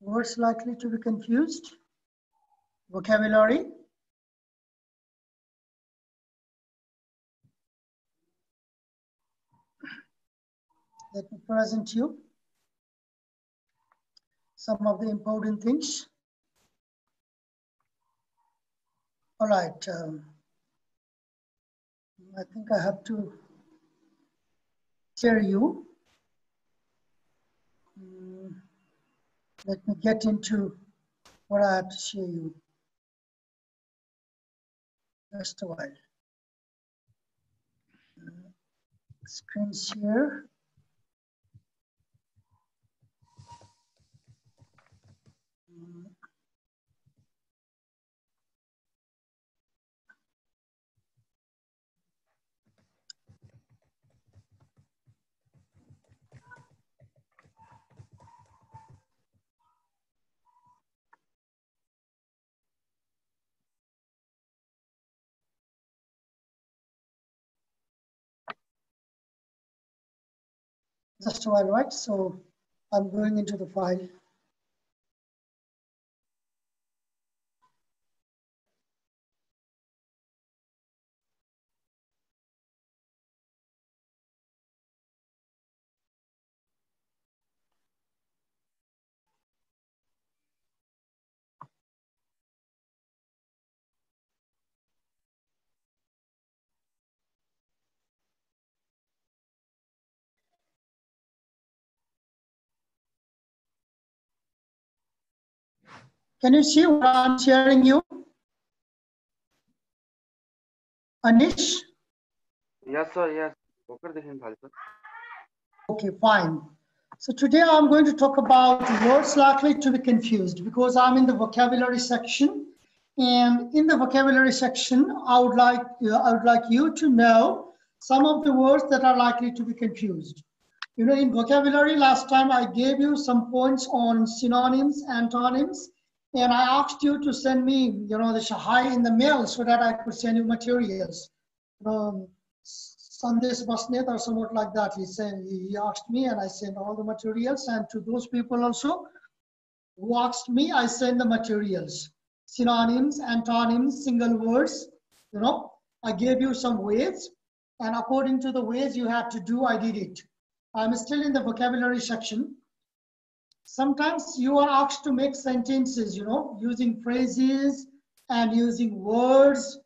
Words likely to be confused. Vocabulary. Let me present you some of the important things. All right. I think I have to share you. Let me get into what I have to share you. Just a while. Screen share. Just a while, right? So I'm going into the file. Can you see what I'm sharing you? Anish? Yes, sir. Yes. Okay, fine. So today I'm going to talk about words likely to be confused because I'm in the vocabulary section. And in the vocabulary section, I would like you to know some of the words that are likely to be confused. You know, in vocabulary, last time I gave you some points on synonyms, antonyms, and I asked you to send me, the hi in the mail so that I could send you materials. Sandesh Basnet or somewhat like that. He asked me and I sent all the materials, and to those people also who asked me, I sent the materials. Synonyms, antonyms, single words, I gave you some ways, and according to the ways you had to do, I did it. I'm still in the vocabulary section. Sometimes you are asked to make sentences, using phrases and using words,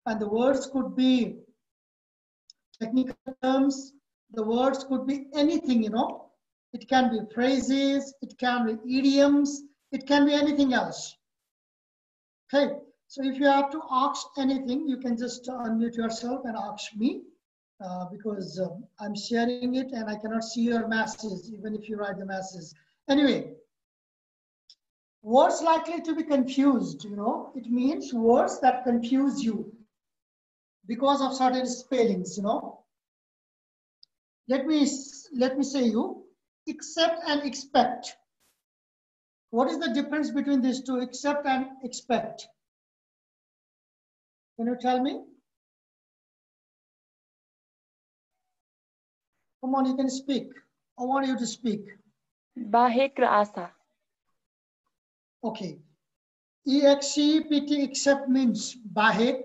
and the words could be technical terms, the words could be anything, It can be phrases, it can be idioms, it can be anything else. Okay, so if you have to ask anything, you can just unmute yourself and ask me because I'm sharing it and I cannot see your messages, even if you write the messages. Anyway, words likely to be confused, it means words that confuse you because of certain spellings, Let me say you, accept and expect. What is the difference between these two, accept and expect? Can you tell me? Come on, you can speak. I want you to speak. Bahek ra asa. Okay. EXCPT, accept means bahek.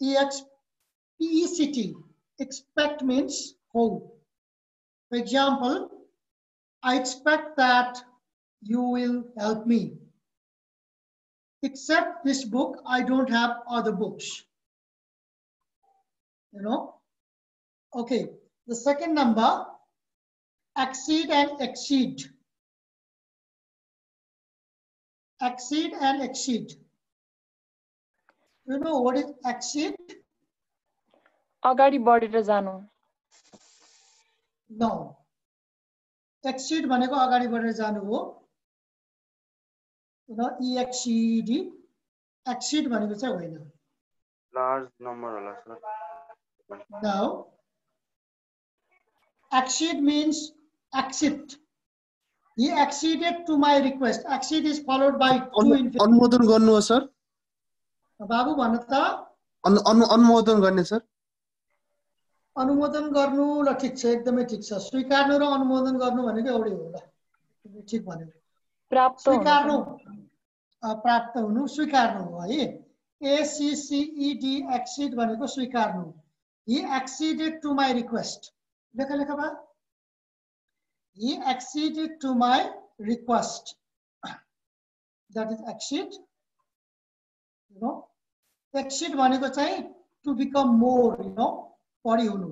EXPECT, expect means hope. For example, I expect that you will help me. Except this book, I don't have other books. Okay, the second number, accede and exceed. Accede and exceed. You know what is accede? Agadi बढेर जानु. No. Exceed भनेको अगाडि बढेर जानु हो. EXCED. Exceed भनेको चाहिँ होइन. Large number होला sir. No. Accede means accept. He acceded to my request. Accede is followed by two infinitive. अनुमोदन गर्नु हो सर. बाबु भन्न त. अनुमोदन गर्ने सर. अनुमोदन गर्नु ल ठीक छ, एकदमै ठीक छ. स्वीकार्नु र अनुमोदन गर्नु भनेको एउटै हो ल. ठीक भन्यो. प्राप्त स्वीकार्नु हुनु प्राप्त हुनु स्वीकार्नु हो है ACCED accede भनेको स्वीकार्नु he acceded to my request लेख लेख बा he acceded to my request that is accede you know accede भनेको चाहिँ to become more you know बढी हुनु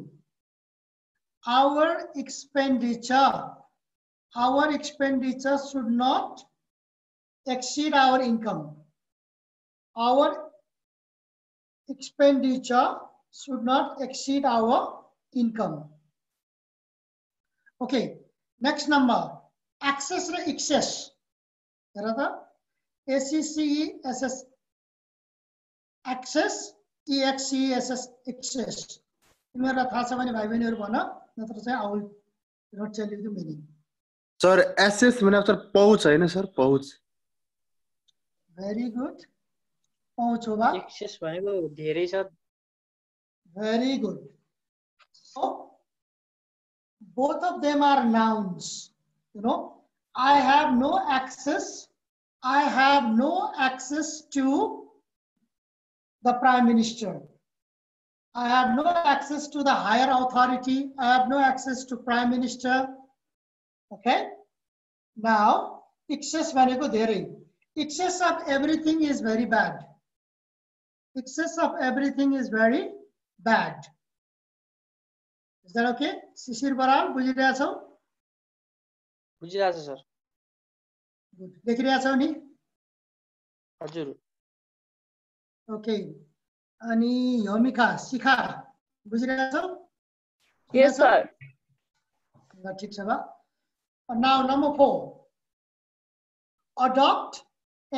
our expenditure should not exceed our income our expenditure should not exceed our income okay next number access र excess हेर त ACCESS access EXCESS excess तिमीहरुलाई थाहा छ भने भाइ बहिनीहरु भन नत्र चाहिँ I will not tell you the meaning sir SS भने सर पहुँच हैन सर पहुँच very good पहुँच होगा एक्सेस भनेको धेरै छ very good so both of them are nouns you know I have no access to the prime minister I have no access to the higher authority I have no access to prime minister okay now excess भनेको धेरै excess of everything is very bad excess of everything is very bad is that okay शिशिर बराल बुझिरहेका छौ बुझिरहेछ sir good लेखिरहेका छौ नि हजुर okay अनि यमिका शिखा बुझिरहेका छौ यस sir ल ठीक छ बा now number 4 adopt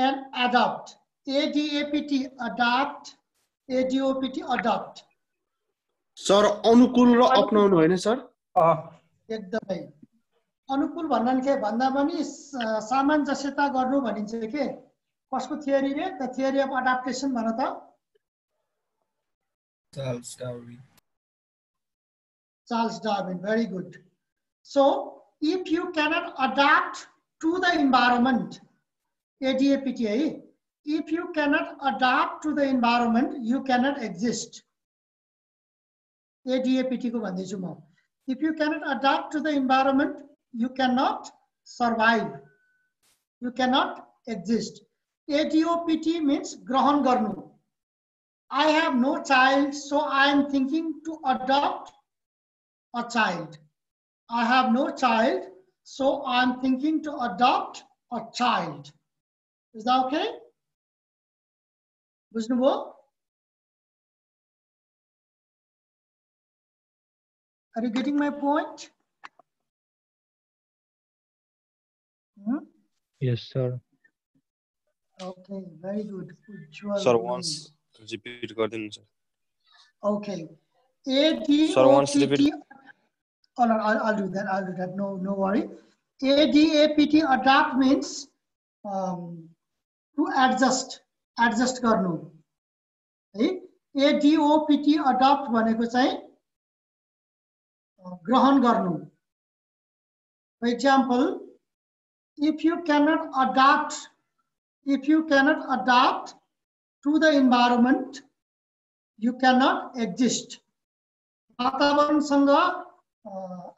and adopt ADAPT adopt ADOPT adopt sir अनुकूल र अपनाउनु होइन सर एकदमै अनुकूल भन्नाले के भन्दा पनि सामञ्जस्यता गर्नु भनिन्छ के कसको थियरी रे द थियरी अफ अडाप्टेसन भन त Charles Darwin very good so if you cannot adapt to the environment ADAPT है if you cannot adapt to the environment you cannot exist ADAPT को भन्दैछु म if you cannot adapt to the environment you cannot survive you cannot exist ADOPT means ग्रहण गर्नु I have no child so I am thinking to adopt a child I have no child so I am thinking to adopt a child is that okay बुझ्नुभयो Are you getting my point? Yes, sir. Okay, very good. Ujjwal. Sir, once repeat garden, sir. Okay. ADOPT. Sir, once repeat. Oh, no, I'll do that. I'll do that. No worry. ADAPT adapt means to adjust. Adjust garnu. है ADOPT adopt भनेको चाहिँ ग्रहण गर्नु for example if you cannot adapt to the environment you cannot exist वातावरणसँग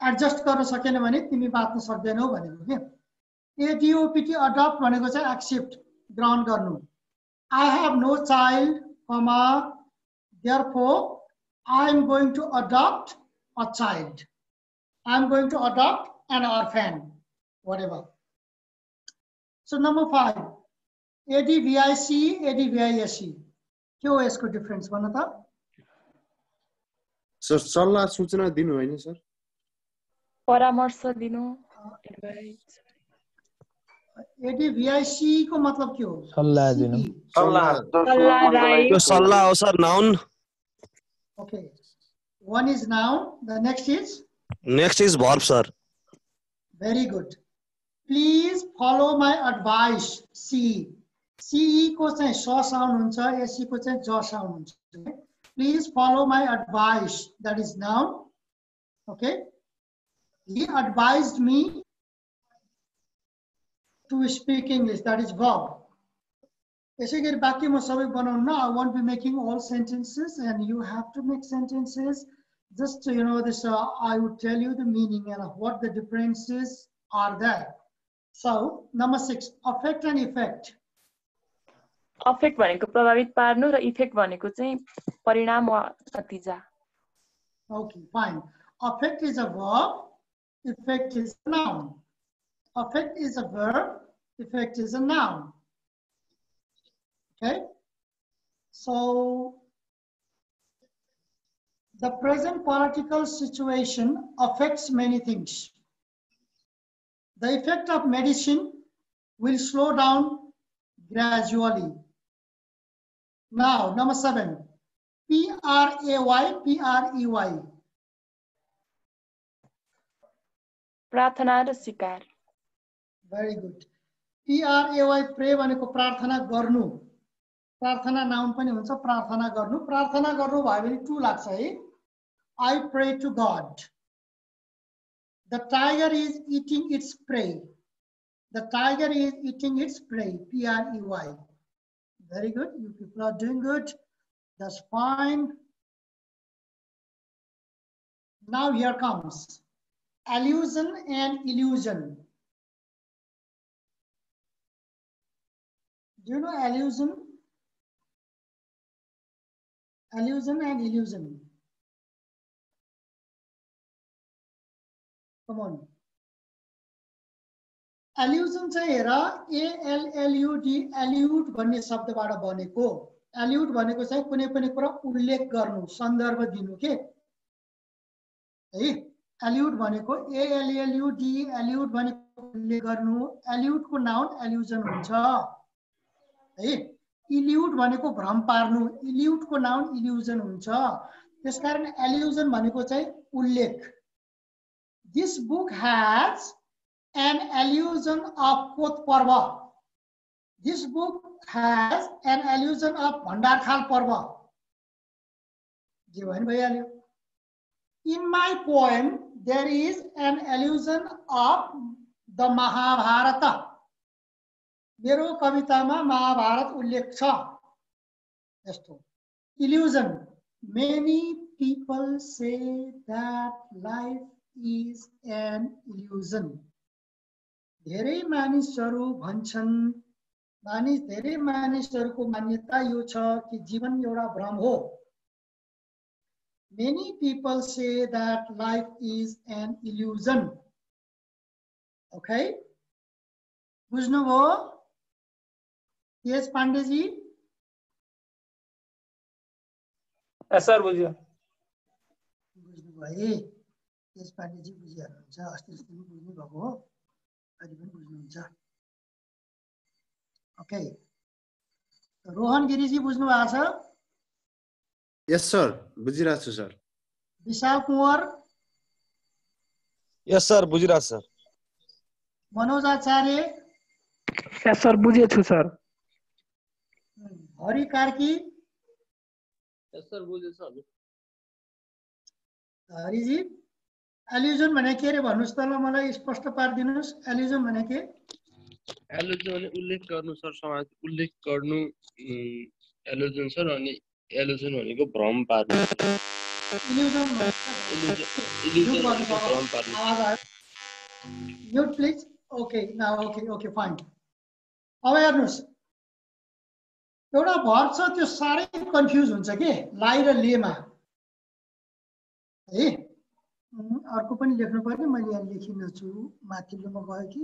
adjust गर्न सकेन भने तिमी बाँच्न सक्दैनौ भनेको के ADOPT adopt भनेको चाहिँ एक्सेप्ट ग्रहण गर्नु I have no child therefore I am going to adopt a child. I am going to adopt an orphan, whatever. So number 5, ADVIC, ADVISC. के हो यसको डिफरेन्स भन त? सर सल्लाह सूचना दिनु हैन सर? परामर्श दिनु, एडभाइस. ADVIC को मतलब के हो? सल्लाह दिनु. सल्लाह हो sir noun. Okay. One is noun, the next is? Next is verb, sir. Very good. Please follow my advice. C. CE को चाहिँ स साउन्ड हुन्छ, AC को चाहिँ ज साउन्ड हुन्छ. Please follow my advice. That is noun. Okay. He advised me to speak English, that is verb. यसै गरी वाक्य म सबै बनाउनु न. I won't be making all sentences and you have to make sentences. Just you know this, I would tell you the meaning and what the differences are there. So number 6, affect and effect. Affect भनेको प्रभावित पार्नु र effect भनेको चाहिँ परिणाम वा नतिजा. Okay, fine. Affect is a verb, effect is a noun. Affect is a verb, effect is a noun. Okay? So the present political situation affects many things. The effect of medicine will slow down gradually. Now, number 7, P-R-A-Y, P-R-E-Y. प्रार्थना र सिकार. Very good. P-R-A-Y, pray भनेको प्रार्थना गर्नु. प्रार्थना noun पनि हुन्छ, प्रार्थना गर्नु. प्रार्थना गर्नु भयो भने टु लाग्छ है. I pray to God. The tiger is eating its prey. The tiger is eating its prey. P-R-E-Y. Very good. You people are doing good. That's fine. Now here comes allusion and illusion. Do you know allusion? Allusion and illusion. Come on. Allusion चाहिँ हेर ALLUD, allude भन्ने शब्दबाट बनेको. Allude भनेको चाहिँ कुनै पनि कुरा उल्लेख गर्नु, सन्दर्भ दिनु के है. Allude भनेको ALLUD, allude भनेको उल्लेख गर्नु. Allude को नाउन allusion हुन्छ है. Illude भनेको भ्रम पार्नु. Illude को नाउन illusion हुन्छ. त्यसकारण allusion भनेको चाहिँ उल्लेख. This book has an allusion of Koth Parva. This book has an allusion of Bhandarkhal Parva. In my poem, there is an allusion of the Mahabharata. मेरो कवितामा महाभारत उल्लेख छ. यस्तो. Illusion. Many people say that life is an illusion. धेरै मानिसहरू भन्छन्, धेरै मानिसहरूको मान्यता यो छ कि जीवन एउटा भ्रम हो. Many people say that life is an illusion. Okay? बुझ्नुभयो? Yes, पाण्डेजी? Yes, sir, बुझ्यो. बुझ्नुभयो है? Yes, पाण्डेजी बुझिहाल्नुहुन्छ. अस्ति अस्ति पनि बुझ्नु भएको हो. अहिले पनि बुझ्नुहुन्छ. Okay. रोहन गिरीजी बुझ्नु भएको छ? Yes, sir. बुझिरहेको छु, sir. विशाल कुँवर? Yes, sir. बुझिरहेको छु, sir. मनोज आचार्य? Yes, sir, बुझेको छु, sir. Hari Karki? Yes, sir, बुझेको छु, हजुर. हरिजी? एल्युजन भने के रे भन्नुस् त ल, मलाई स्पष्ट पार्दिनुस्. एल्युजन भने के? एल्युजन भने उल्लेख गर्नु सर, समाज उल्लेख गर्नु एल्युजन सर. अनि एल्युजन भनेको भ्रम पार्नु. इल्युजन भ्रम पार्नु. Mute please. Okay, now okay fine. अब हेर्नुस्, एउटा भर्ब छ त्यो सारै कन्फ्युज हुन्छ के लाई र लेमा है. अर्को पनि लेख्नु पर्ने, मैले यहाँ लेखिन छु, माथिल्लोमा गयो कि.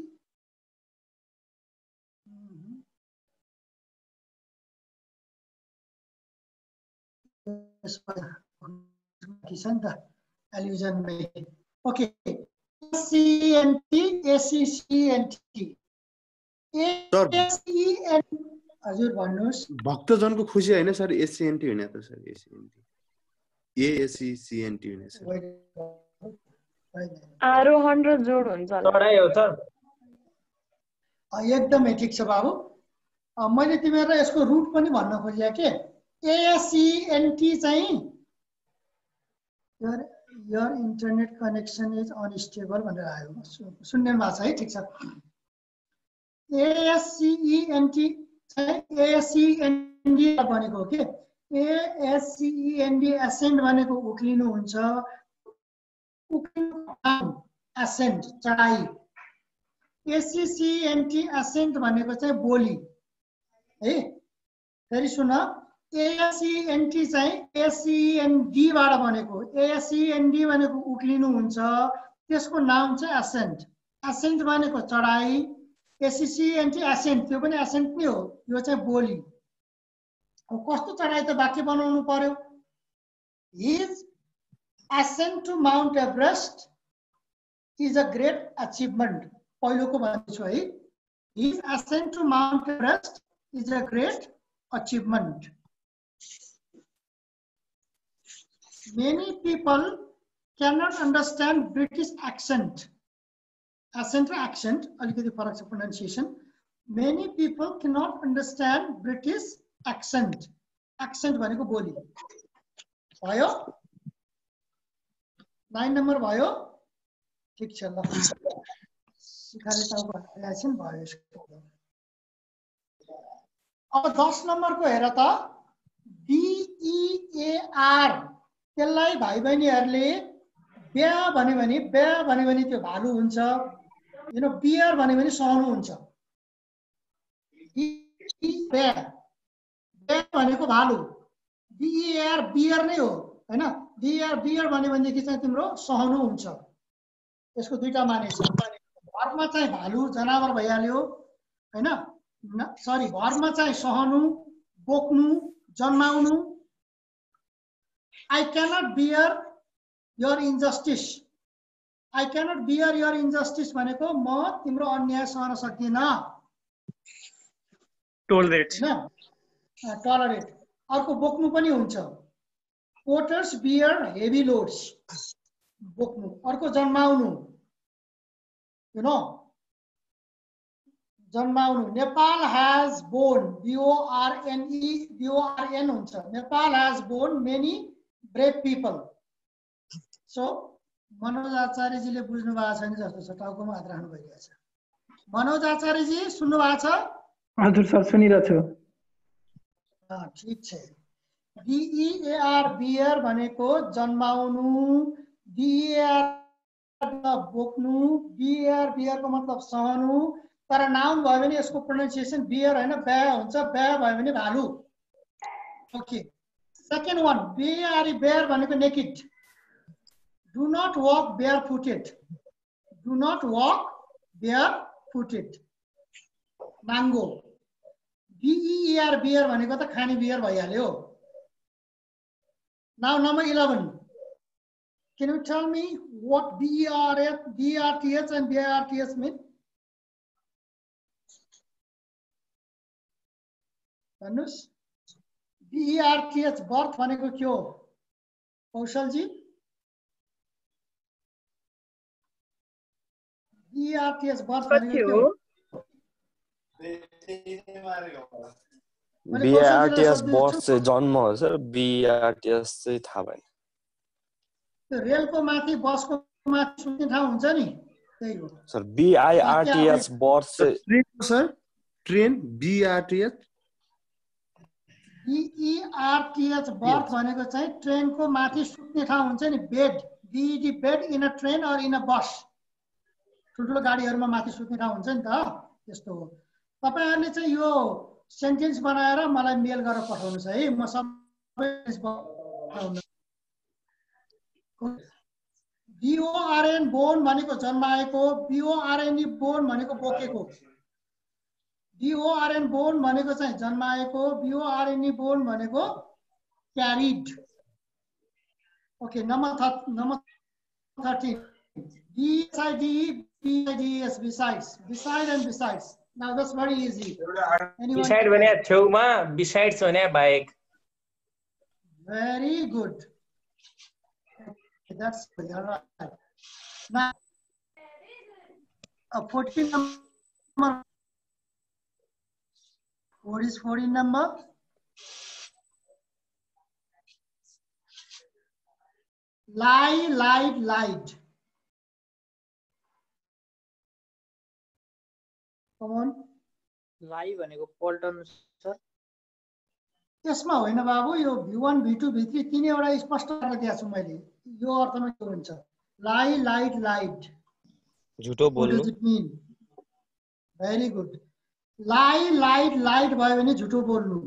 एल्युजन में ओके. हजुर भन्नुस्. भक्तजनको खुसी हैन सर, एसीएनटी हैन त सर, एसीएनटी एएसीसीएनटी हैन सर. आरोहण र जोड हुन्छ होला. चढाइ हो सर. एकदमै ठिक छ बाबु. मैले तिमीहरुलाई यसको रुट पनि भन्न खोजेँ के. एएसीएनटी चाहिँ your internet connection is unstable भनेर आयो. सुन्ने भएको छ है? ठिक छ. ASCENT ASCEND भनेको के ASCEND ascend भनेको उक्लिनु हुन्छ ascent चढाई ACCENT ascent भनेको चाहिँ बोली है फेरि सुन ASCENT चाहिँ ASCEND बाट बनेको ASCEND भनेको उक्लिनु हुन्छ त्यसको नाम चाहिँ ascent ascent भनेको चढाई ACCENT ascent त्यो पनि ascent नै हो यो चाहिँ बोली अब कस्तो चढाई त वाक्य बनाउनु पर्यो his ascent to Mount Everest is a great achievement पहिलोको भन्छु है his ascent to Mount Everest is a great achievement many people cannot understand British accent accent or accent अलिकति फरक छ pronunciation many people cannot understand British accent accent भनेको बोली भयो 9 number भयो ठीक छ ल सिकाले टाउको एकछिन भयो यसको अब 10 नम्बरको हेर त BEAR त्यसलाई भाइ बहिनीहरुले ब्या भन्यो भने त्यो भालु हुन्छ यु नो बियर भन्यो भने सहनु हुन्छ ब्या ब्या भनेको भालु BEAR बियर नै हो हैन बियर भन्यो भनेदेखि चाहिँ तिम्रो सहनु हुन्छ यसको दुईटा माने छ घरमा चाहिँ भालु जनावर भइहाल्यो हैन सरी घरमा चाहिँ सहनु बोक्नु जन्माउनु I cannot bear your injustice I cannot bear your injustice भनेको म तिम्रो अन्याय सहन सक्दिन टोलरेट हैन टलरेट अर्को बोक्नु पनि हुन्छ porters bear heavy loads बोक्नु अर्को जन्माउनु you know जन्माउनु Nepal has born BORN हुन्छ Nepal has born many brave people so Manoj आचार्यजीले बुझ्नु भएको छैन जस्तो छ टाउकोमा हात राख्नु भइरहेछ मनोज आचार्यजी सुन्नु भएको छ हजुर सर सुनिरहेछु ठीक छ BEAR बियर भनेको जन्माउनु BEAR बोक्नु बियर बियरको मतलब सहनु तर नाउन भयो भने यसको प्रोनाउन्सिएसन बियर हैन ब्या हुन्छ ब्या भयो भने भालु ओके सेकेन्ड वान बेयर भनेको naked do not walk barefooted नाङ्गो BEAR बियर भनेको त खाने बियर भइहाल्यो now number 11 can you tell me what BRTH and BIRTH mean भन्नुस् BERTH birth भनेको के हो कौशल जी BERTH birth भनेको के हो BIRTH birth चाहिँ जन्म हो सर BERTH चाहिँ थाहा भएन रेलको माथि बसको माथि सुत्ने ठाउँ हुन्छ नि त्यही हो सर BIRTH birth चाहिँ sir train BRTH BERTH birth भनेको चाहिँ ट्रेनको माथि सुत्ने ठाउँ हुन्छ नि bed BED bed in a train or in a bus ठुल्ठुलो गाडीहरुमा माथि सुत्ने ठाउँ हुन्छ नि त त्यस्तो हो तपाईहरुले चाहिँ यो सेन्टेन्स बनाएर मलाई मेल गरेर पठाउनुस् है म सबै BORN बोन भनेको जन्माएको BORNE बोन भनेको बोकेको BORN बोन भनेको चाहिँ जन्माएको BORNE बोन भनेको carried okay number 13 BSIDES beside and besides now that's very easy beside भने छेउमा besides भने बाहेक very good that's right now 14 number what is 14 number lied come on लाई भनेको पल्टन सर। त्यसमा होइन बाबु, यो v1 v2 v3 तीनैवटा स्पष्ट गरेर दिएको छु मैले। यो अर्थमा के हुन्छ? लाई, लाइट, लाइट। झुटो What बोल्नु। does it mean? Very good. लाई, लाइट, लाइट भयो भने झुटो बोल्नु।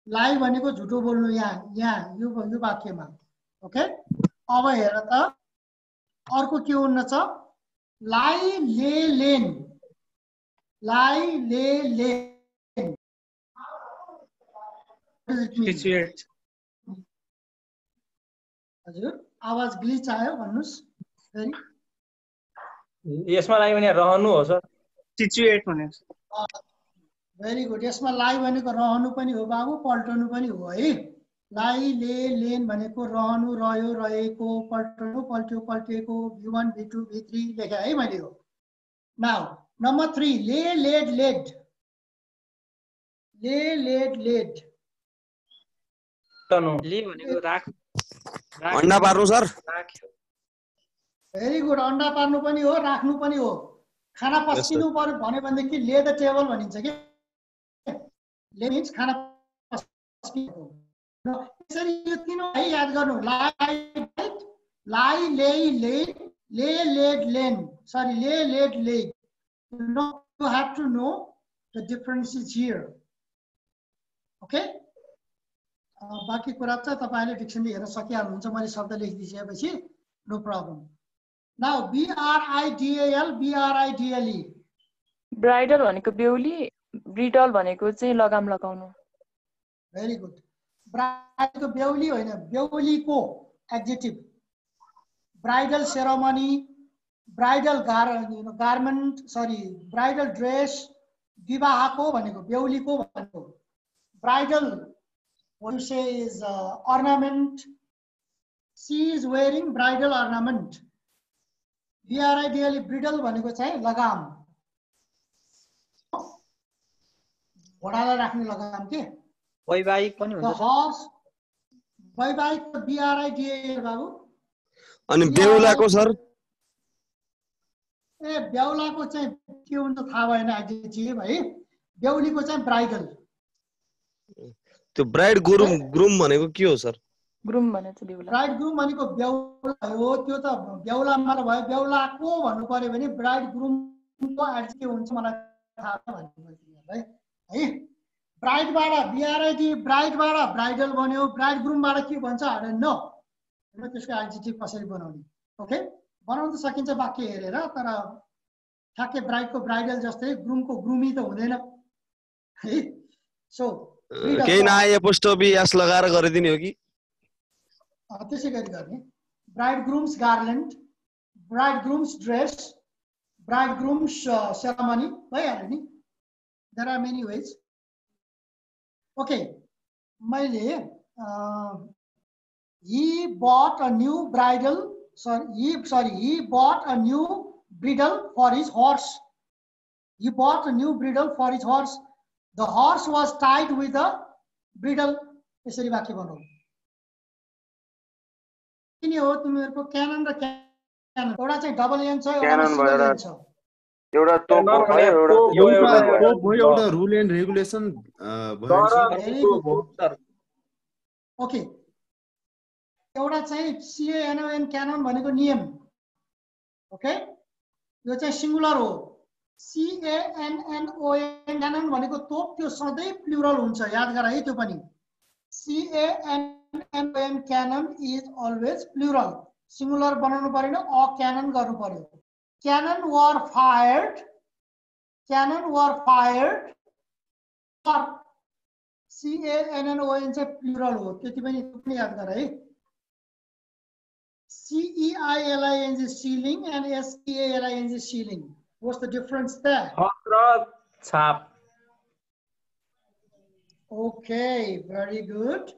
लाई भनेको झुटो बोल्नु यहाँ यो वाक्यमा। ओके, अब हेर त अर्को के हुन छ? लाई, ले, लेन। लाई, lay, lane. What does it mean? Situate हजुर, आवाज ग्लिच आयो, भन्नुस् फेरि। यसमा लाई भने रहनु हो सर। सिचुएट भनेको भेरी गुड। यसमा लाई भनेको रहनु पनि हो बाबु, पल्टनु पनि हो है। लाई, ले, लेन भनेको रहनु, रह्यो, रहेको, पल्टनु, पल्ट्यो, पल्टिएको, v1 v2 v3 लेखे है मैले हो। नाउ नम्बर 3, ले, लेड, लेड। ले, लेड, लेड। टनु ले भनेको राख अन्डा पार्नु सर। राख्यो। Very good. अन्डा पार्नु पनि हो, राख्नु पनि हो। खाना पस्किनु पर्यो भन्यो भनेदेखि ले द टेबल भनिन्छ कि। ले मिन्स खाना पस्किनु। यसरी यो तीनों है याद गर्नु। लाई, lay, lain, lay, laid, lain. Sorry, lay, laid, laid. You have to know the differences here. Okay? बाकी कुरा चाहिँ तपाईले डिक्सनरी हेर्न सकिहाल्नुहुन्छ। मैले शब्द लेखिदिएपछि no problem. Now BRIDAL, BRIDLE। Bridal भनेको बेहुली, ब्रिडल भनेको चाहिँ लगाम लगाउनु। Very good. ब्राइडको बेहुली होइन, बेहुलीको adjective. Bridal ceremony, bridal garment, sari bridal dress, विवाहको भनेको बेहुलीको भनेको। Bridal what you say is ornament. She is wearing bridal ornament. BRIDLE, bridal भनेको चाहिँ लगाम, घोडालाई राख्ने लगाम के। वैवाहिक पनि हुन्छ। हर्स, वैवाहिक BRIDAL बाबु। अनि बेहुलाको सर? ए बेहुलाको चाहिँ के हुन्छ थाहा भएन एडजेक्टिभ है। बेहुलीको चाहिँ ब्राइडल। त्यो ब्राइड ग्रुम भनेको के हो सर? ग्रुम भने चाहिँ बेहुला। ब्राइड ग्रुम भनेको बेहुला हो। त्यो त बेहुलामा भयो, बेहुलाको भन्नु पर्यो भने ब्राइड ग्रुमको एडजेक्टिभ हुन्छ, मलाई थाहा छ भन्नु है। ब्राइडबाट BRID, ब्राइडबाट ब्राइडल बन्यो, ब्राइड ग्रुमबाट के भन्छ हाडे नो। त्यसको एडजेक्टिभ कसरी बनाउने? ओके, बनाउन त सकिन्छ वाक्य हेरेर, तर ठ्याक्कै ब्राइडको ब्राइडल जस्तै ग्रुमको ग्रुमी त हुँदैन है। सो केही नआए पोस्टोपी एस लगाएर गरिदिने हो कि? त्यसै गरी गर्ने। Bride grooms garland, bride grooms dress, bride grooms ceremony भइहाल्यो नि। There are many ways. Okay, मैले he bought a new bridle for his horse. He bought a new bridle for his horse. The horse was tied with a bridle. यसरी वाक्य बनाऊ। किन हो तिमीहरुको canine र canine एउटा चाहिँ डबल एन छ, एउटा सिंगल एन छ। एउटा तोप भयो, एउटा रुल एन्ड रेगुलेसन भयो। ओके, एउटा चाहिँ CANON क्यानन भनेको नियम। ओके, यो चाहिँ सिंगुलर हो। CANNON क्यानन भनेको तोप, त्यो सधैं प्लुरल हुन्छ, याद गर है त्यो पनि। CANNON canine is always plural. Singular बनाउनु पर्दैन, अ क्यानन गर्नु पर्यो। क्यानन वर फायर्ड, क्यानन वर फायर्ड। CANNON चाहिँ प्लुरल हो, त्यति पनि याद गर है। CEILING is sealing and SEALING is sealing. What's the difference there? छाप। Okay, very good.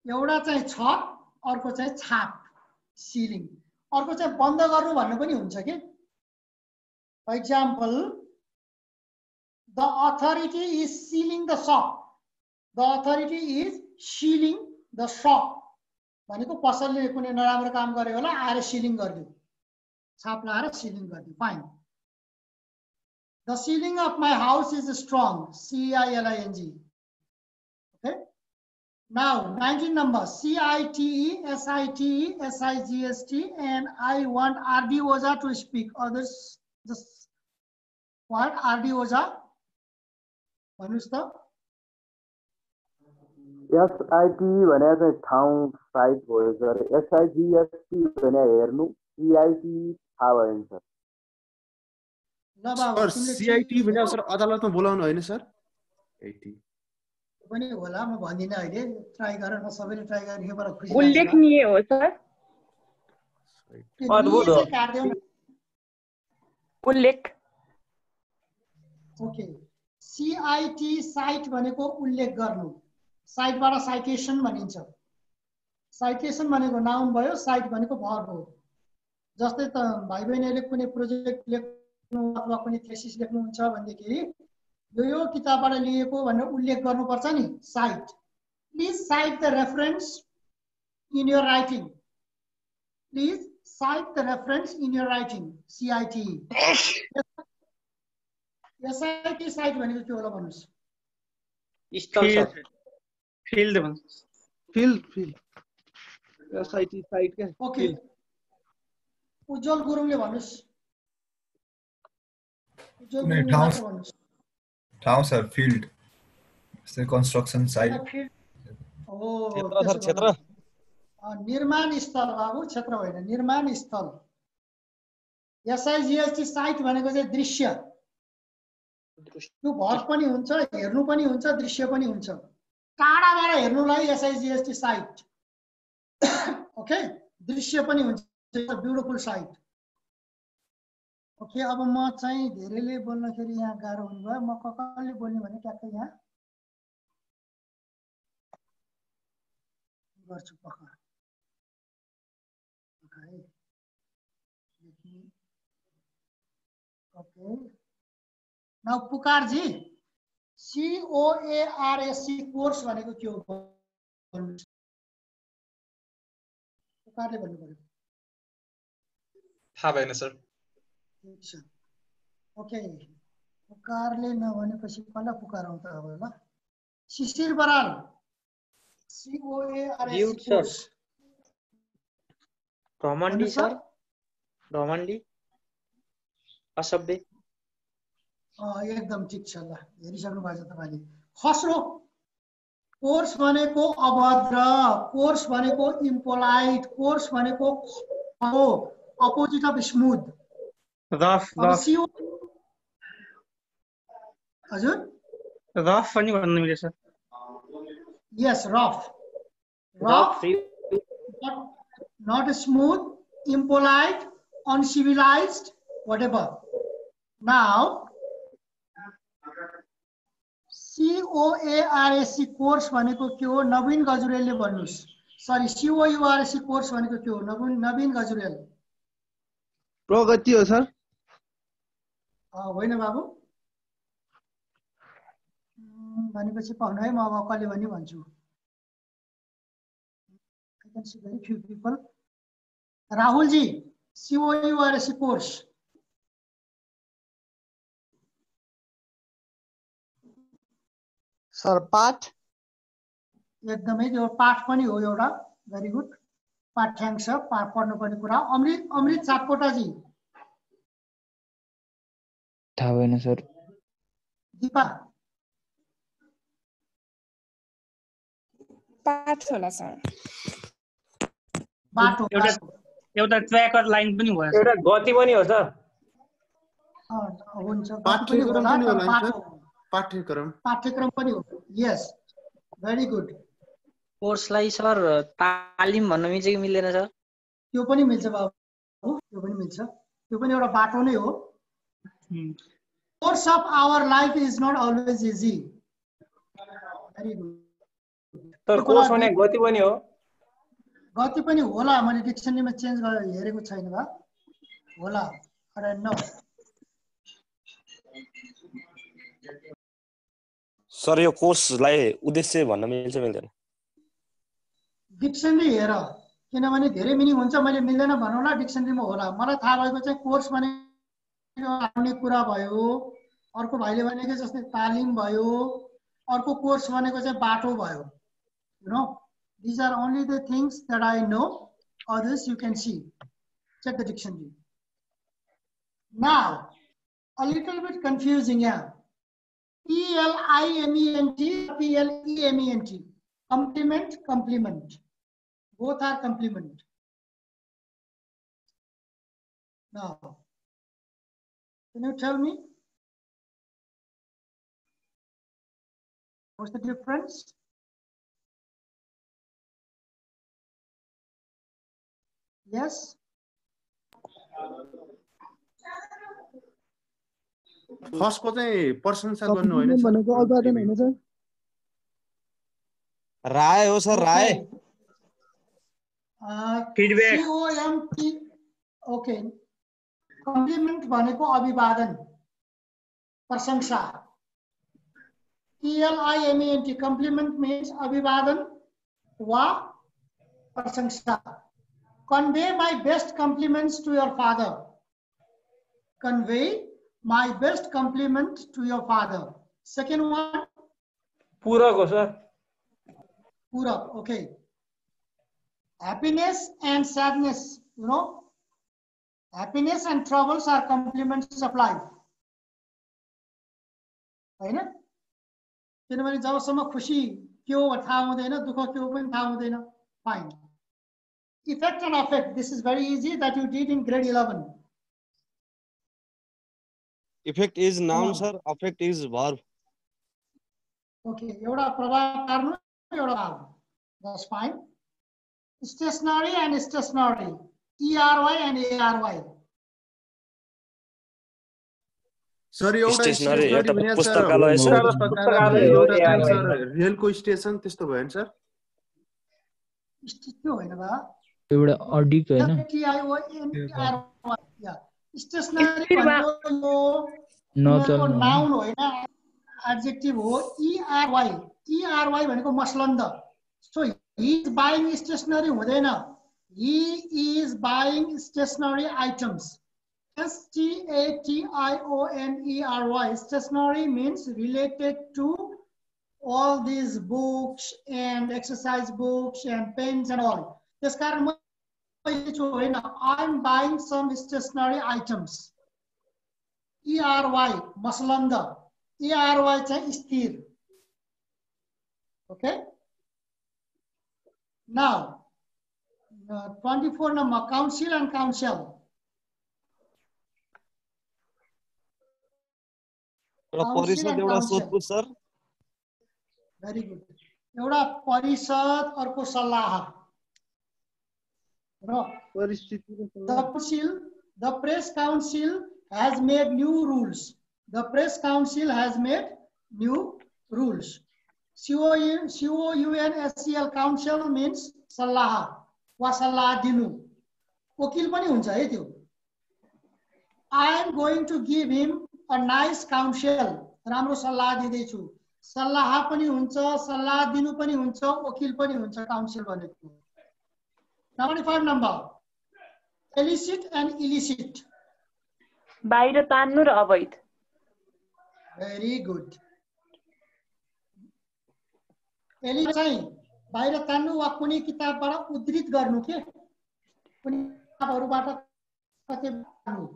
एउटा चाहिँ छाप, अर्को चाहिँ छाप, sealing. अर्को चाहिँ बन्द गर्नु भन्नु पनि हुन्छ के। For example, the authority is sealing the shop. The authority is sealing the shop. भनेको पसलले कुनै नराम्रो काम गर्यो होला, आएर सिलिङ गर्दियो, छाप लगाएर सिलिङ गर्दियो। Fine. The ceiling of my house is strong. CILING. Okay. Now 19 number. CITE, SITE, SIGST, and I want RD Oza to speak. Others just what? RD Oza? भन्नुस् त SIT भने चाहिँ ठाउँ साइट भयो sir SIGST भने हेर्नु CIT थाहा भएन sir ल बाबु सर CIT भने सर अदालतमा बोलाउनु होइन सर 80 पनि होला म भन्दिनँ अहिले ट्राई गरेर म सबैले ट्राई गरेर योबाट खुसी उल्लेखनीय हो सर अद्भुत हो उल्लेख ओके CIT साइट भनेको उल्लेख गर्नु साइटबाट साइटेसन भनिन्छ साइटेसन भनेको नाउन भयो साइट भनेको भर्ब हो जस्तै त भाइ बहिनीले कुनै प्रोजेक्ट लेख्नु अथवा कुनै थेसिस लेख्नुहुन्छ भनेदेखि यो किताबबाट लिएको भनेर उल्लेख गर्नुपर्छ नि site please site the reference in your writing please site the reference in your writing CIT SIT site भनेको के होला भन्नुस् स्थल सर फिल्ड भन्छ फिल्ड SIT साइट के ओके उज्जवल गुरुङले भन्नुस् उज्जवल गुरुङले मात्र भन्नुस् ठाउँ सर फिल्ड जस्तै कन्स्ट्रक्सन साइट क्षेत्र निर्माण स्थल बाबु क्षेत्र होइन निर्माण स्थल SIGST साइट भनेको चाहिँ दृश्य त्यो भर्ब पनि हुन्छ हेर्नु पनि हुन्छ दृश्य पनि हुन्छ टाढाबाट हेर्नुलाई SIGST साइट ओके दृश्य पनि हुन्छ ब्युटिफुल साइट ओके अब म चाहिँ धेरैले बोल्दाखेरि यहाँ गाह्रो हुनुभयो म कसले बोल्ने भने ट्याक्कै यहाँ गर्छु पक्का ओके नाउ पुकार जी COARSC कोर्स भनेको के हो भन्नुस् पुकारले भन्नु पर्यो थाहा भएन सर ओके पुकारले नभनेपछि कसलाई पुकारौँ त अब ल शिशिर बराल COARSC कोर्स भ्रमण्डी सर भ्रमण्डी असभ्य एकदम ठिक छ ल हेरिसक्नु भएको छ तपाईले खस्रो कोर्स भनेको अभद्र कोर्स भनेको इम्पोलाइट कोर्स भनेको अपोजिट अफ स्मूथ रफ हजुर रफ पनि भन्नु मिल्छ sir yes rough not smooth impolite uncivilized whatever now COARSC course भनेको के हो नवीन गजुरेलले भन्नुस् सरी COURSC कोर्स भनेको के हो नवीन गजुरेल प्रगति हो सर होइन बाबु भनेपछि पाउनु है म अब कसले भन्ने भन्छु I can see very few people Rahul ji COURSC course sir पाठ एकदमै त्यो पाठ पनि हो एउटा भेरी गुड पाठ्यांश पढ्नुपर्ने कुरा अमृत सापकोटा जी थाहा भएन सर दीपा पाठ होला सर बाटो एउटा ट्र्याकर लाइन पनि हो एउटा गति पनि हो सर हुन्छ पाठ्यक्रम पनि होला सर पाठ्यक्रम पनि हो यस भेरी गुड कोर्सलाई सर तालिम भन्न मिल्छ कि मिल्दैन सर त्यो पनि मिल्छ बाबु त्यो पनि मिल्छ त्यो पनि एउटा बाटो नै हो course of our life is not always easy very good तर कोर्स भने गति पनि हो गति पनि होला मैले डिक्सनरीमा चेन्ज गरेर हेरेको छैन बा होला अरे नो सर यो कोर्सलाई उद्देश्य भन्न मिल्छ मिल्दैन डिक्सनरी हेर किनभने धेरै मिनिङ हुन्छ मैले मिल्दैन भन्नुला डिक्सनरीमा होला मलाई थाहा भएको चाहिँ कोर्स भने आउने कुरा भयो अर्को भाइले भनेको जस्तै तालिम भयो, अर्को कोर्स भनेको चाहिँ बाटो भयो. You know, these are only the things that I know. Others you can see. Check the dictionary. Now, a little bit confusing here. P-L-I-M-E-N-T, P-L-E-M-E-N-T. Complement, complement. Both are complement. Now, can you tell me what's the difference? Yes? First को चाहिँ प्रशंसा गर्नु होइन sir भनेको अभिवादन हैन sir राय हो sir राय Feedback. C-O-M-P. Okay. Compliment भनेको अभिवादन, प्रशंसा. P-L-I-M-E-N-T. Compliment means अभिवादन वा प्रशंसा. Convey my best compliments to your father. Convey my best compliment to your father. Second one, पूरक हो sir. Purak. Okay. Happiness and sadness, you know. Happiness and troubles are complements of life. हैन? किनभने जबसम्म खुशी के हो थाहा हुँदैन, दुःख के हो पनि थाहा हुँदैन. Fine. Effect and affect. This is very easy that you did in grade 11. Effect is noun sir, affect is verb. Okay. एउटा प्रभाव पार्नु, एउटा भाव. That's fine. Stationary and stationary. E-R-Y and A-R-Y. Sir एउटा Stationary, स्टेसनरी एउटा भने पुस्तकालय sir sir. पुस्तकालय हो, सर रेलको स्टेसन त्यस्तो भयो नि सर त्यो होइन बा. एउटा अडिक हैन T-I-O-N-E-R-Y. Yeah. Stationary भनेको noun होइन, adjective हो. E-R-Y. E-R-Y भनेको मसलन्द. So he is buying stationery हुँदैन. He is buying stationery items. S-T-A-T-I-O-N-E-R-Y. Stationery means related to all these books and exercise books and pens and all. This कारण I'm buying some stationery items. E-R-Y मसलन्द. E-R-Y चाहिँ स्थिर. Okay. Now, 24 number, council and council. परिषद एउटा सोध्नु sir. Very good. एउटा परिषद अर्को सल्लाह. The press council has made new rules. The press council has made new rules. C-O-U-N-S-E-L council means सल्लाह वा सल्लाह दिनु. वकिल पनि हुन्छ है त्यो. I am going to give him a nice counsel. राम्रो सल्लाह दिँदैछु. सल्लाह पनि हुन्छ, सल्लाह दिनु पनि हुन्छ, वकिल पनि हुन्छ counsel भनेको. 95 number. Illicit and illicit. बाहिर तान्नु र अवैध. Very good. Illicit चाहिँ बाहिर तान्नु वा कुनै किताबबाट उद्धृत गर्नु के कुनै किताबहरुबाट कतै तान्नु.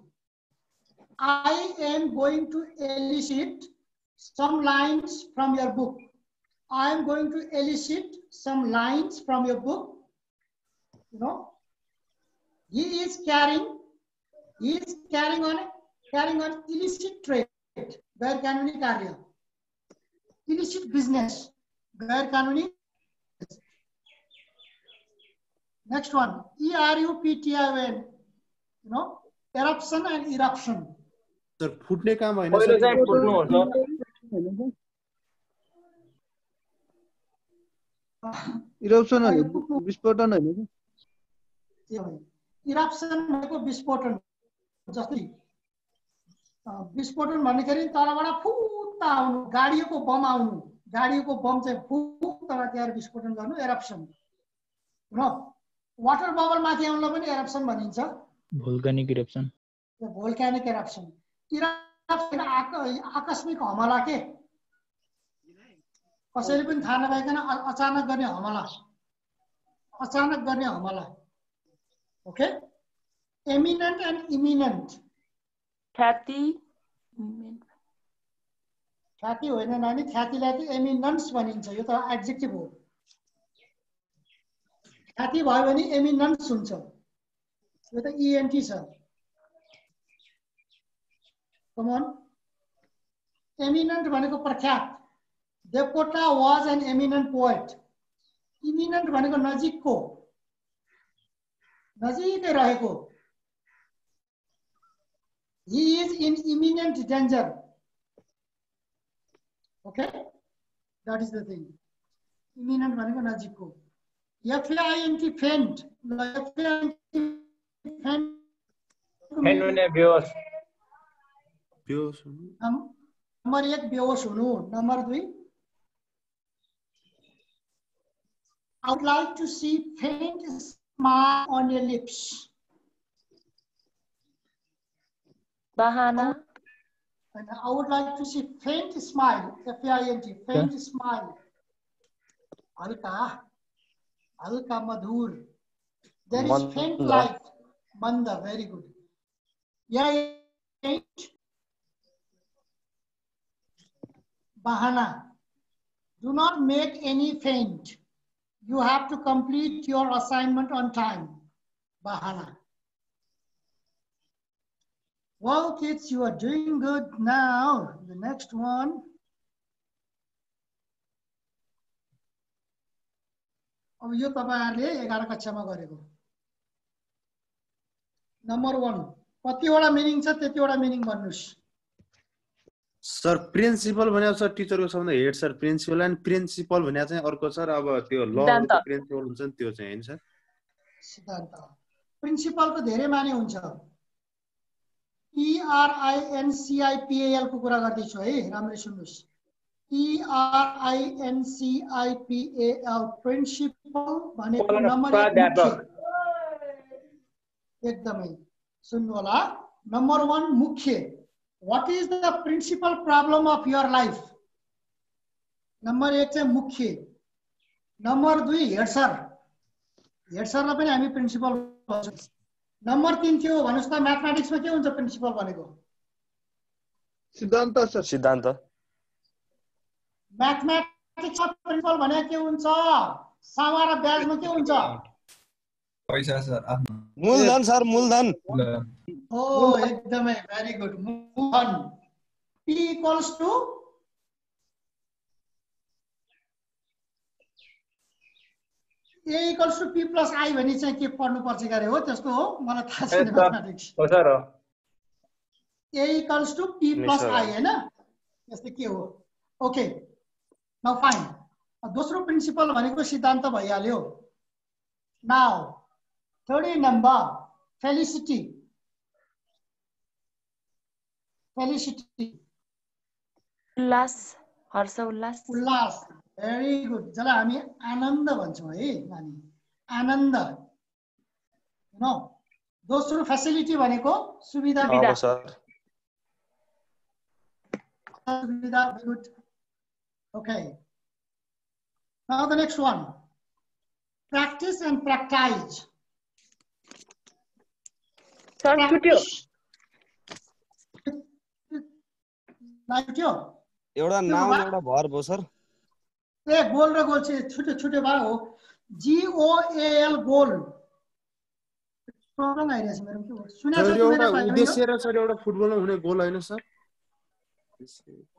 I am going to elicit some lines from your book. I am going to elicit some lines from your book. You know, he is carrying on illicit trade. गैर कानूनी कार्य. Illicit business. गैर कानूनी. Next one, E-R-U-P-T-I-O-N. You know, eruption and eruption. Sir फुट्ने काम हैन पहिलो चाहिँ सर. फुट्नु हो सर. इरप्सन भनेको विस्फोटन हैन के? इरप्सन भनेको विस्फोटन. जस्तै विस्फोटन भन्दाखेरि तलबाट फुत्ता आउनु, गाडीको बम आउनु. गाडीको बम चाहिँ फुत्ता त्यहाँ विस्फोटन गर्नु एरप्सन. र वाटर बबल माथि आउनलाई पनि एरप्सन भनिन्छ. भोल्कानिक इरप्सन. भोल्कानिक एरप्सन. आकस्मिक हमला के कसैले पनि थाहा नपाइकन अचानक गर्ने हमला ओके एमिनेन्ट एन्ड इमिनेन्ट ख्याति होइन नानी ख्यातिलाई त एमिनेन्स भनिन्छ यो त एडजेक्टिभ हो ख्याति भयो भने एमिनेन्स हुन्छ यो त इएनटी छ कम अन एमिनेन्ट भनेको प्रख्यात Devkota was an eminent poet eminent भनेको नजिकको नजिकै रहेको he is in imminent danger okay that is the thing imminent भनेको नजिकको FAINT faint भने बेहोस नम्बर 1 बेहोस हुनु number 2 I would like to see faint smile on your lips Bahana. And I would like to see faint smile, FAINT, faint smile. Alka madhur. There is faint light. Manda, very good. Yeah, faint. Bahana. Do not make any feint. You have to complete your assignment on time. Bahana. Well, kids, you are doing good now. The next one. अब यो तपाईहरुले 11 कक्षामा गरेको number 1 कतिवटा meaning छ त्यतिवटा meaning भन्नुस् sir principal भने सर टिचरको शब्द head sir principal and principal भने चाहिँ अर्को सर अब त्यो ल को प्रिन्सिपल हुन्छ नि त्यो चाहिँ हैन सर सिद्धान्त प्रिन्सिपलको धेरै माने हुन्छ PRINCIPAL को कुरा गर्दै छु है राम्ररी सुन्नुस् PRINCIPAL प्रिन्सिपल भनेको नम्बर 1 मुख्य एकदमै सुन्नु होला नम्बर 1 मुख्य What is the principal problem of your life? Number 1 चाहिँ मुख्य नम्बर 2 हेड सर लाई पनि हामी प्रिन्सिपल भन्छौं नम्बर 3 के हो भन्नुस् त म्याथमेटिक्समा के हुन्छ प्रिन्सिपल भनेको सिद्धान्त सर सिद्धान्त म्याथमेटिक्समा प्रिन्सिपल भने के हुन्छ सामा र ब्याजमा के हुन्छ पैसा सर मूलधन सर मूलधन ओ एकदमै भेरी गुड मूलधन P equals to A equals to P plus I भनी चाहिँ के पढ्नु पर्छ गरे हो त्यसको हो मलाई थाहा छैन म्याथमेटिक्स हो sir A equals to P plus I हैन यस्तो के हो ओके नाउ फाइन दोस्रो प्रिन्सिपल भनेको सिद्धान्त भइहाल्यो नाउ थर्ड नम्बर फेलिसिटी उल्लास हर्ष उल्लास भेरी गुड जसलाई हामी आनन्द भन्छौं है नानी आनन्द नो दोस्रो फेसिलिटी भनेको सुविधा सुविधा good okay now the next one practice and practice sir छुट्यो लाग्यो एउटा नाउन एउटा भर्ब हो सर ए गोल र गोल चाहिँ छुट्यो भए हो GOAL गोल प्रब्लम आइरहेछ मेरो के हो सुनेछ एउटा उद्देश्य र सर एउटा फुटबलमा हुने गोल हैन सर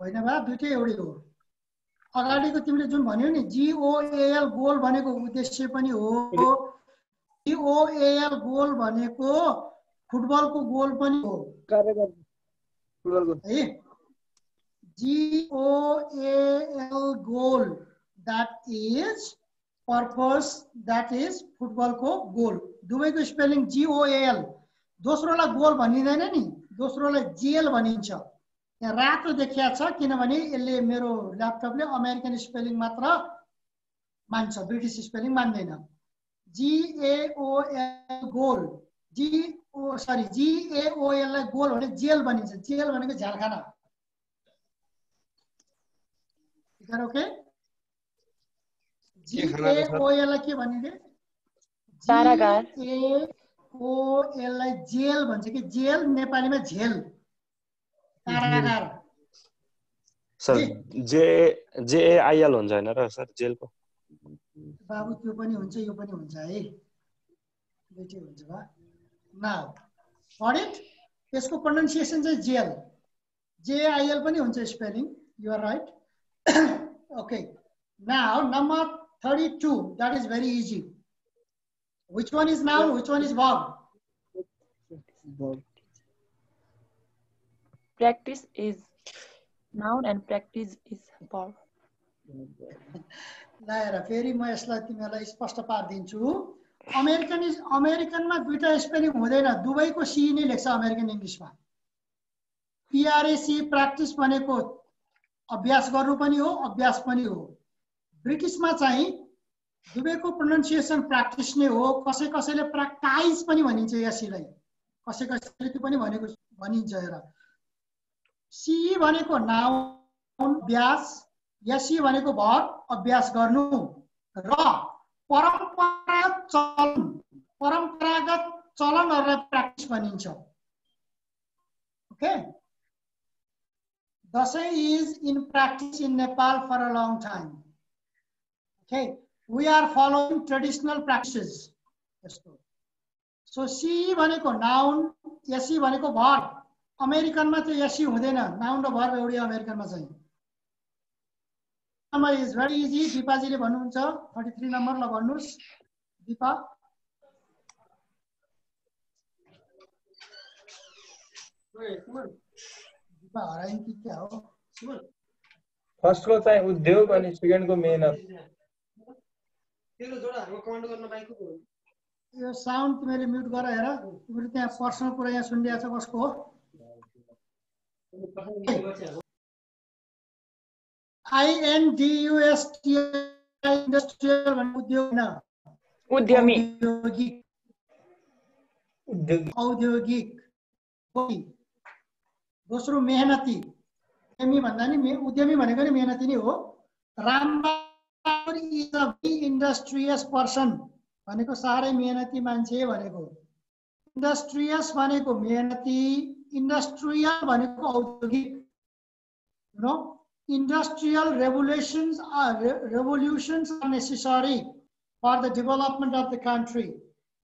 होइन बा दुईटै एउटै हो अगाडिको तिमीले जुन भन्यौ नि GOAL गोल भनेको उद्देश्य पनि हो GOAL गोल भनेको फुटबलको गोल पनि हो फुटबलको है GOAL goal that is purpose that is फुटबलको गोल दुवैको स्पेलिङ GOAL दोस्रोलाई गोल भनिदैन नि दोस्रोलाई जेल भनिन्छ यहाँ रातो देखिया छ किनभने यसले मेरो ल्यापटपले अमेरिकन स्पेलिङ मात्र मान्छ ब्रिटिश स्पेलिङ मान्दैन GAOL गोल GAOL लाई गोल भने जेल भनिन्छ जेल भनेको झ्यालखाना ओके GAOL लाई के भनिन्छ कारागार GAOL लाई जेल भन्छ कि जेल नेपालीमा झेल कारागार सर JAIL हुन्छ हैन र सर जेलको बाबु त्यो पनि हुन्छ यो पनि हुन्छ है दुईटै हुन्छ बा नाउ गॉट इट त्यसको प्रोनाउन्सिएसन चाहिँ जेल JAIL पनि हुन्छ spelling you are right okay now number 32 that is very easy which one is noun which one is verb practice is noun and practice is verb ल हेर फेरि म यसलाई तिमीलाई स्पष्ट पार्दिन्छु अमेरिकनमा दुईटा स्पेलिङ हुँदैन दुवैको सी नै लेख्छ अमेरिकन इंग्लिशमा PRAC प्र्याक्टिस भनेको अभ्यास गर्नु पनि हो अभ्यास पनि हो ब्रिटिशमा चाहिँ दुवैको प्रोनाउन्सिएसन प्र्याक्टिस नै हो कसै कसैले प्र्याक्टाइज पनि भनिन्छ यसलाई कसै कसैले त्यो पनि भनेको भनिन्छ हेर सी भनेको नाउन अभ्यास यसी भनेको verb अभ्यास गर्नु र परम्परागत चलनहरुलाई प्र्याक्टिस भनिन्छ okay Dasai is in practice in Nepal for a long time. Okay, we are following traditional practices. So C भनेको noun, यसी भनेको verb. American मा चाहिँ यसी हुँदैन, noun र verb एउटै American मा चाहिँ. Number is very easy. Deepa जी ले भन्नुहुन्छ 33 number ल भन्नुस्. Deepa. फर्स्ट को चाहिँ उद्योग अनि सेकेन्ड को मेहनत यो साउन्ड तिमीले म्युट गर हेर तिमीले त्यहाँ पर्सनल कुरा यहाँ सुनिरहेछ कसको हो INDUSTRIAL उद्योग न उद्यमी औद्योगिक दोस्रो मेहनती उद्यमी भन्दा नि उद्यमी भनेको नि मेहनती नै हो Rambahadur is a very industrious person भनेको साह्रै मेहनती मान्छे भनेको इन्डस्ट्रियस भनेको मेहनती इन्डस्ट्रियल भनेको औद्योगिक no industrial revolutions are necessary for the development of the country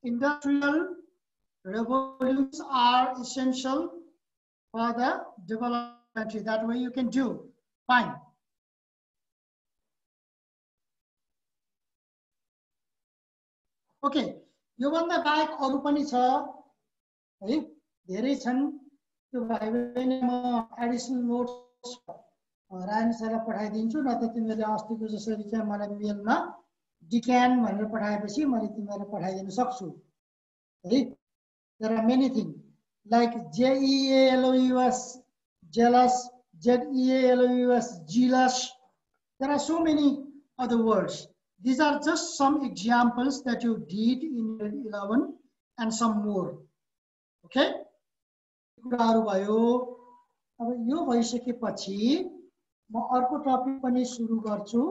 industrial revolutions are essential for the developed country. That way you can do. Fine. Okay. यो भन्दा बाहेक अरु पनि छ है धेरै छन् त्यो भाइबैले म एडिसनल नोट्स रानी सरलाई पठाइदिन्छु न त तिमीले अस्तिको जसरी चाहिँ मलाई मेलमा डिक्यान भनेर पठाएपछि मैले तिमीलाई पठाइदिन सक्छु है there are many things like JEALOUS jealous JEALOUS jealous there are so many other words these are just some examples that you did in grade 11 and some more okay कुराहरु भयो अब यो भइसकेपछि म अर्को टपिक पनि सुरु गर्छु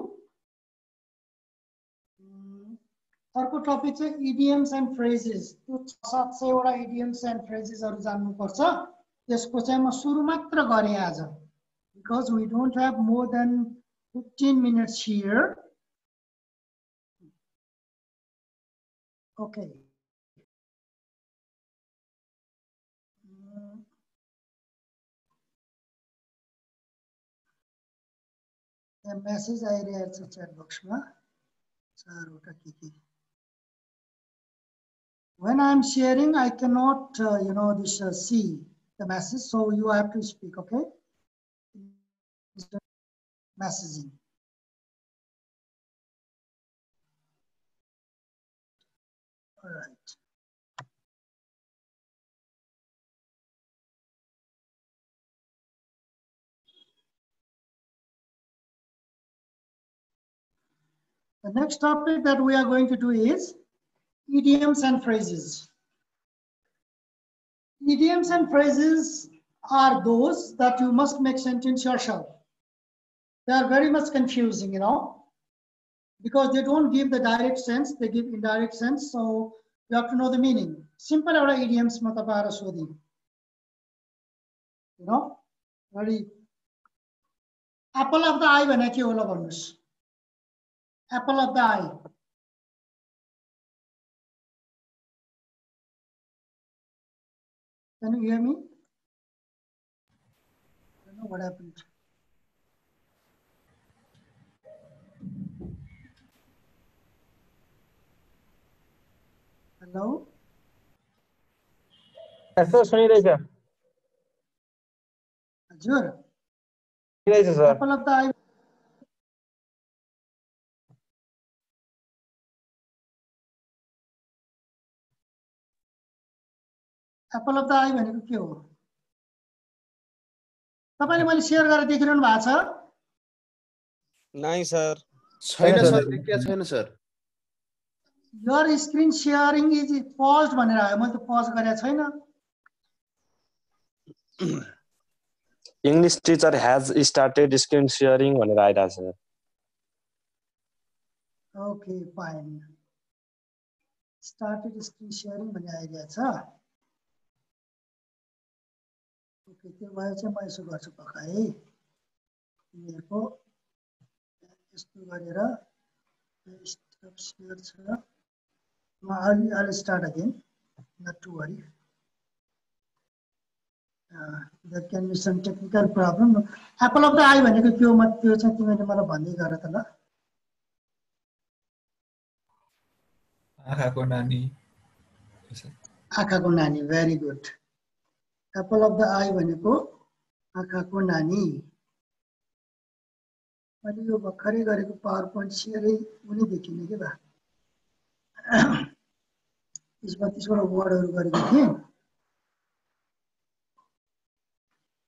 अर्को टपिक चाहिँ idioms and phrases त्यो 700 वटा idioms and phrases हरु जान्नु पर्छ त्यसको चाहिँ म सुरु मात्र गरे आज because we don't have more than 15 minutes here okay the message I read in chat box ma when I am sharing I cannot see the message so you have to speak okay messaging all right the next topic that we are going to do is idioms and phrases idioms and phrases are those that you must make sentence yourself. They are very much confusing, you know, because they don't give the direct sense, they give indirect sense. So you have to know the meaning. Simple idioms matabara sodi. You know, very apple of the eye when I kill apple of the eye. Can you hear me? I don't know what happened. Hello? Sir सुनिरहेछ हजुर सुनिरहेछ sir apple of the eye. Apple of the eye भनेको के हो? तपाईले मैले share गरेर देखिरहनु भएको छ? नहीं सर छैन सर देखिया छैन sir Your screen sharing is paused भनेर आयो मैले त पज गरेको छैन English teacher has started screen sharing भनेर आइरहेछ sir Okay, fine. Started screen sharing भन्ने आइरहेछ ओके त्यो भए चाहिँ म यसो गर्छु पक्का है तिमीहरुको यस्तो गरेर स्टप शेयर छ I'll start again, not to worry. There can be some technical problem. Apple of the eye भनेको के हो म त्यो चाहिँ तिमीले मलाई भन्दै गर त ल आँखाको नानी आँखाको नानी very good. Apple of the eye भनेको आँखाको नानी मैले यो भर्खरै गरेको पावर पोइन्ट शेयरै कुनै देखिने के बा यसमा 30 वटा वर्डहरु गरेको थिए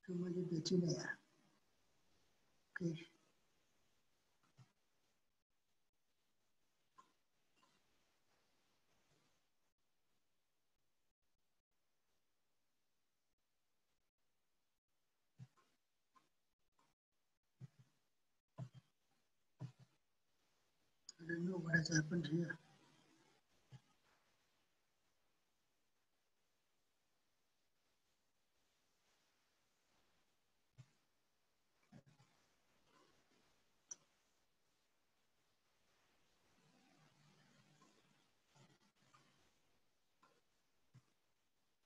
त्यो मैले भेटिनँ यहाँ okay I don't know what has happened here.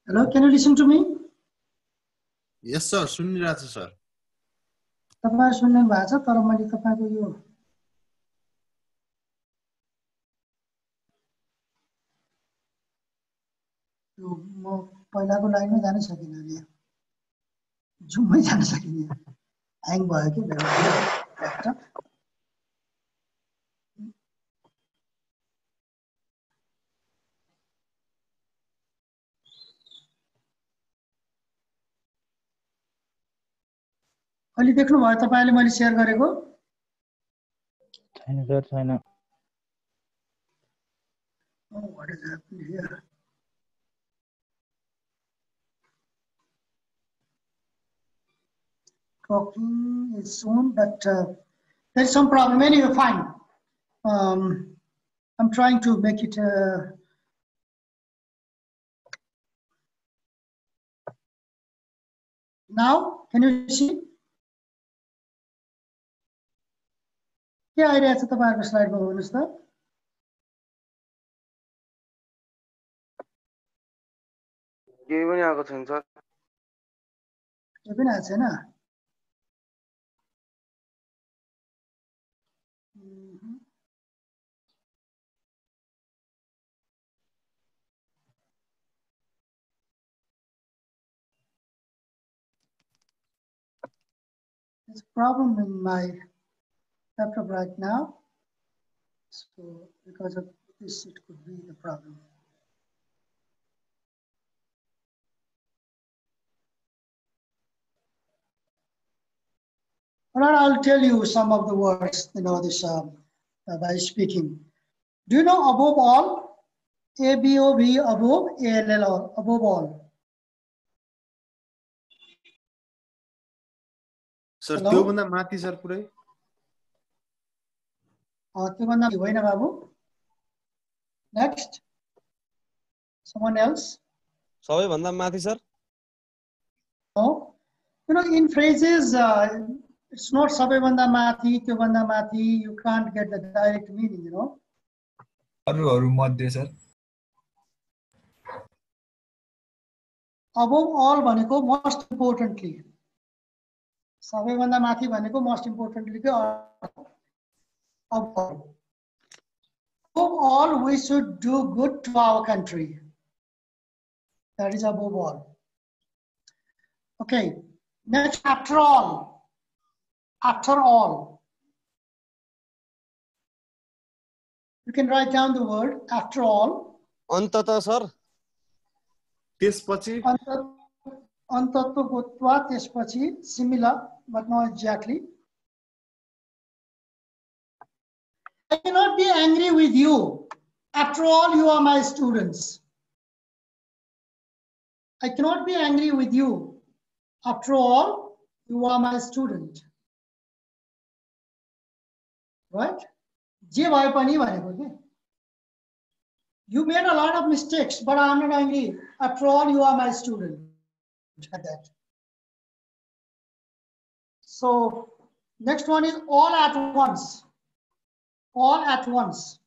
Hello, can you listen to me? Yes sir सुनिरहेछ सर तपाईहरु सुन्नु भएको छ तर मैले तपाईको यो म पहिलाको लाइनमा जान सकिनँ नि जुममै जान सकिनँ ह्याङ भयो के ल्यापटप अहिले देख्नु भयो तपाईले मैले शेयर गरेको छैन सर छैन Oh, what has happened here? Talking is soon, but there's some problem. Anyway, fine. I'm trying to make it. Now, can you see? के आइरहेछ तपाईहरुको स्लाइडमा भन्नुस् त केही पनि आएको छैन सर केही पनि आएको छैन There's a problem in my laptop right now. So because of this, it could be the problem. All right, I'll tell you some of the words, this by speaking. Do you know above all? ABOB, above, ALL, above all. Sir Hello? त्योभन्दा माथि sir पुरै त्योभन्दा होइन बाबु. Next. Someone else? सबैभन्दा माथि sir No. You know, in phrases, it's not sabebanda mathi, tyobanda mathi. You can't get the direct meaning, you know. अरूहरू मध्ये सर Above all भनेको most importantly. सबैभन्दा माथि भनेको most importantly के above all, we should do good to our country. That is above all. Okay. Next, after all. After all. You can write down the word after all. अन्ततः sir त्यसपछि Antatva gotva tespachi, similar but not exactly. I cannot be angry with you. After all, you are my students. I cannot be angry with you. After all, you are my student. Right? Je bhaye pani bhaneko ke? You made a lot of mistakes, but I am not angry. After all, you are my student. Like that. So next one is all at once. All at once.